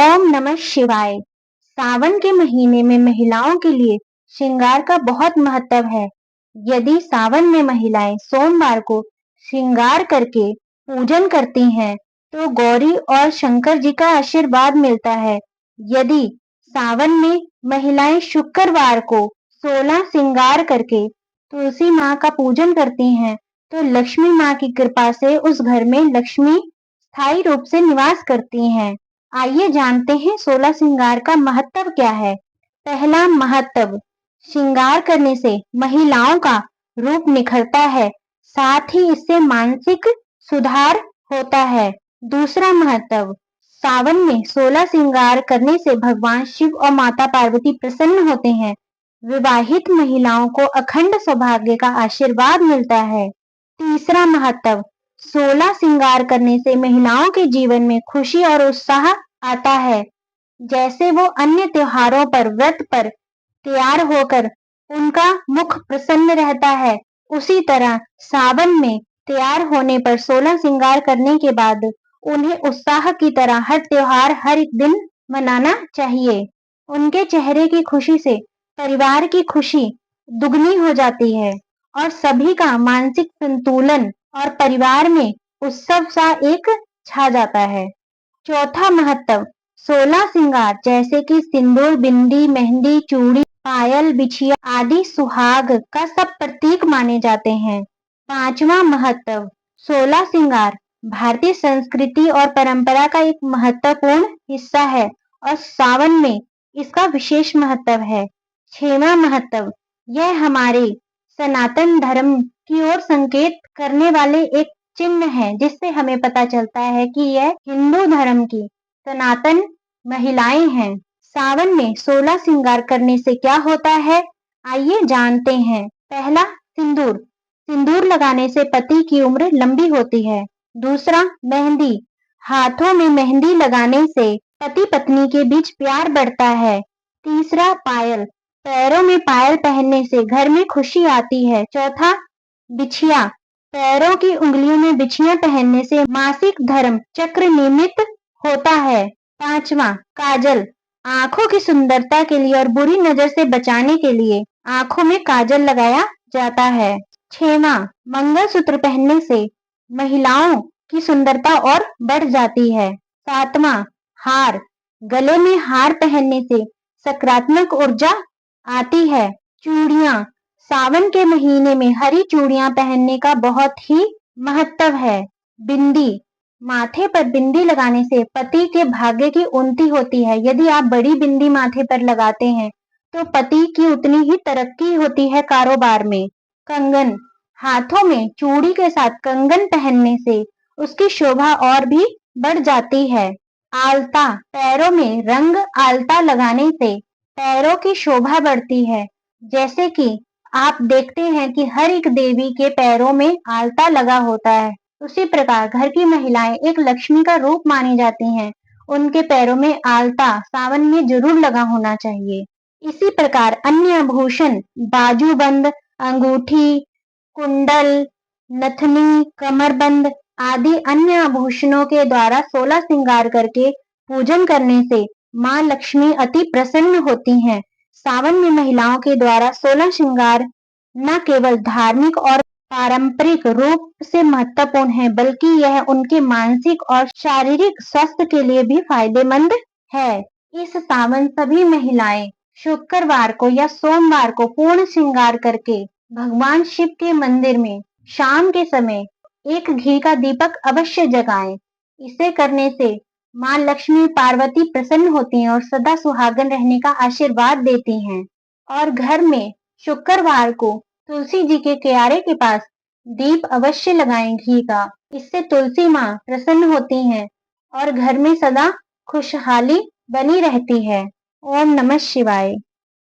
ओम नमः शिवाय। सावन के महीने में महिलाओं के लिए श्रृंगार का बहुत महत्व है। यदि सावन में महिलाएं सोमवार को श्रृंगार करके पूजन करती हैं, तो गौरी और शंकर जी का आशीर्वाद मिलता है। यदि सावन में महिलाएं शुक्रवार को 16 श्रृंगार करके तुलसी माँ का पूजन करती हैं, तो लक्ष्मी माँ की कृपा से उस घर में लक्ष्मी स्थायी रूप से निवास करती हैं। आइए जानते हैं 16 श्रृंगार का महत्व क्या है। पहला महत्व, श्रृंगार करने से महिलाओं का रूप निखरता है, साथ ही इससे मानसिक सुधार होता है। दूसरा महत्व, सावन में 16 श्रृंगार करने से भगवान शिव और माता पार्वती प्रसन्न होते हैं। विवाहित महिलाओं को अखंड सौभाग्य का आशीर्वाद मिलता है। तीसरा महत्व, 16 श्रृंगार करने से महिलाओं के जीवन में खुशी और उत्साह आता है। जैसे वो अन्य त्योहारों पर व्रत पर तैयार होकर उनका मुख प्रसन्न रहता है, उसी तरह सावन में तैयार होने पर 16 श्रृंगार करने के बाद उन्हें उत्साह की तरह हर त्योहार हर एक दिन मनाना चाहिए। उनके चेहरे की खुशी से परिवार की खुशी दुगनी हो जाती है और सभी का मानसिक संतुलन और परिवार में उत्सव सा एक छा जाता है। चौथा महत्व, 16 श्रृंगार जैसे कि सिंदूर, बिंदी, मेहंदी, चूड़ी, पायल, बिछिया आदि सुहाग का सब प्रतीक माने जाते हैं। पांचवा महत्व, 16 श्रृंगार भारतीय संस्कृति और परंपरा का एक महत्वपूर्ण हिस्सा है और सावन में इसका विशेष महत्व है। छठवां महत्व, यह हमारे सनातन धर्म की ओर संकेत करने वाले एक चिन्ह है, जिससे हमें पता चलता है कि यह हिंदू धर्म की सनातन महिलाएं हैं। सावन में 16 श्रृंगार करने से क्या होता है, आइए जानते हैं। पहला, सिंदूर। सिंदूर लगाने से पति की उम्र लंबी होती है। दूसरा, मेहंदी। हाथों में मेहंदी लगाने से पति पत्नी के बीच प्यार बढ़ता है। तीसरा, पायल। पैरों में पायल पहनने से घर में खुशी आती है। चौथा, बिछिया। पैरों की उंगलियों में बिछिया पहनने से मासिक धर्म चक्र नियमित होता है। पांचवा, काजल। आंखों की सुंदरता के लिए और बुरी नजर से बचाने के लिए आंखों में काजल लगाया जाता है। छठवां, मंगलसूत्र पहनने से महिलाओं की सुंदरता और बढ़ जाती है। सातवां, हार। गले में हार पहनने से सकारात्मक ऊर्जा आती है। चूड़ियां। सावन के महीने में हरी चूड़ियां पहनने का बहुत ही महत्व है। बिंदी। माथे पर बिंदी लगाने से पति के भाग्य की उन्नति होती है। यदि आप बड़ी बिंदी माथे पर लगाते हैं, तो पति की उतनी ही तरक्की होती है कारोबार में। कंगन। हाथों में चूड़ी के साथ कंगन पहनने से उसकी शोभा और भी बढ़ जाती है। आलता। पैरों में रंग आलता लगाने से पैरों की शोभा बढ़ती है। जैसे कि आप देखते हैं कि हर एक देवी के पैरों में आलता लगा होता है, उसी प्रकार घर की महिलाएं एक लक्ष्मी का रूप मानी जाती हैं। उनके पैरों में आलता सावन में जरूर लगा होना चाहिए। इसी प्रकार अन्य आभूषण, बाजूबंद, अंगूठी, कुंडल, नथनी, कमरबंद आदि अन्य आभूषणों के द्वारा 16 श्रृंगार करके पूजन करने से माँ लक्ष्मी अति प्रसन्न होती हैं। सावन में महिलाओं के द्वारा 16 श्रृंगार न केवल धार्मिक और पारंपरिक रूप से महत्वपूर्ण है, बल्कि यह उनके मानसिक और शारीरिक स्वास्थ्य के लिए भी फायदेमंद है। इस सावन सभी महिलाएं शुक्रवार को या सोमवार को पूर्ण श्रृंगार करके भगवान शिव के मंदिर में शाम के समय एक घी का दीपक अवश्य जगाएं। इसे करने से माँ लक्ष्मी पार्वती प्रसन्न होती हैं और सदा सुहागन रहने का आशीर्वाद देती हैं। और घर में शुक्रवार को तुलसी जी के क्यारे के पास दीप अवश्य लगाएं घी का। इससे तुलसी माँ प्रसन्न होती हैं और घर में सदा खुशहाली बनी रहती है। ओम नमः शिवाय।